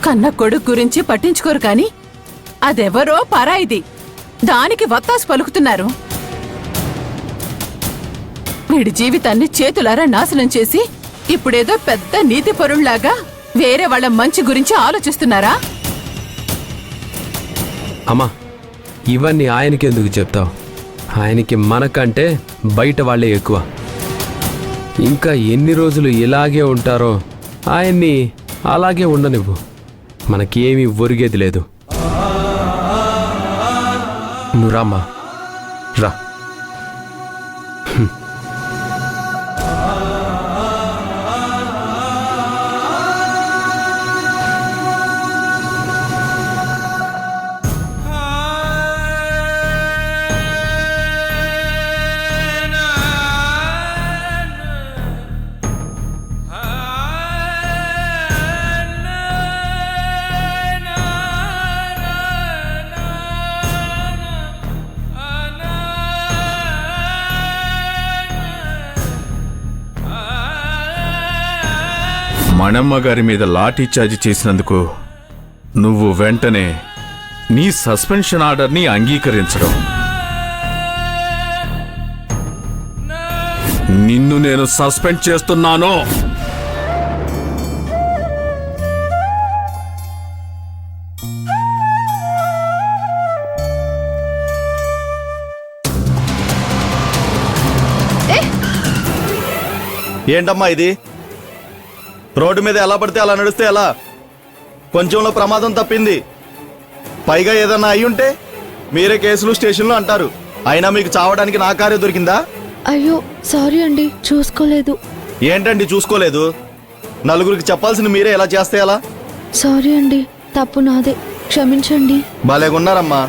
కన్న కొడుకు గురించి పట్టించుకోరు కాని అదెవరో పరాయిది, దానికి వత్తాసు పలుకుతున్నారు. వీడి జీవితాన్ని చేతులారా నాశనం చేసి ఇప్పుడేదో పెద్ద నీతి పరుళ్లాగా వేరే వాళ్ళ మంచి గురించి ఆలోచిస్తున్నారా? అమ్మా, ఇవన్నీ ఆయనకి ఎందుకు చెప్తావు? ఆయనకి మనకంటే బయట వాళ్ళే ఎక్కువ. ఇంకా ఎన్ని రోజులు ఇలాగే ఉంటారో ఆయన్ని అలాగే ఉండనివ్వు. మనకేమీ ఒరిగేది లేదు. నువ్వు రామ్మా, రా. మణమ్మ గారి మీద లాఠీ చార్జీ చేసినందుకు నువ్వు వెంటనే నీ సస్పెన్షన్ ఆర్డర్ని అంగీకరించడం, నిన్ను నేను సస్పెండ్ చేస్తున్నాను. ఏంటమ్మా ఇది? రోడ్డు మీద ఎలా పడితే అలా నడిస్తే ఎలా? కొంచెంలో ప్రమాదం తప్పింది. పైగా ఏదన్నా అయి ఉంటే మీరే కేసులు స్టేషన్లు అంటారు. అయినా మీకు చావడానికి నా కారే దొరికిందా? అయ్యో సారీ అండి, చూసుకోలేదు. ఏంటండి చూసుకోలేదు? నలుగురికి చెప్పాల్సింది మీరే ఎలా చేస్తే ఎలా? సారీ అండి, తప్పు నాదే, క్షమించండి. భలేగున్నారమ్మా.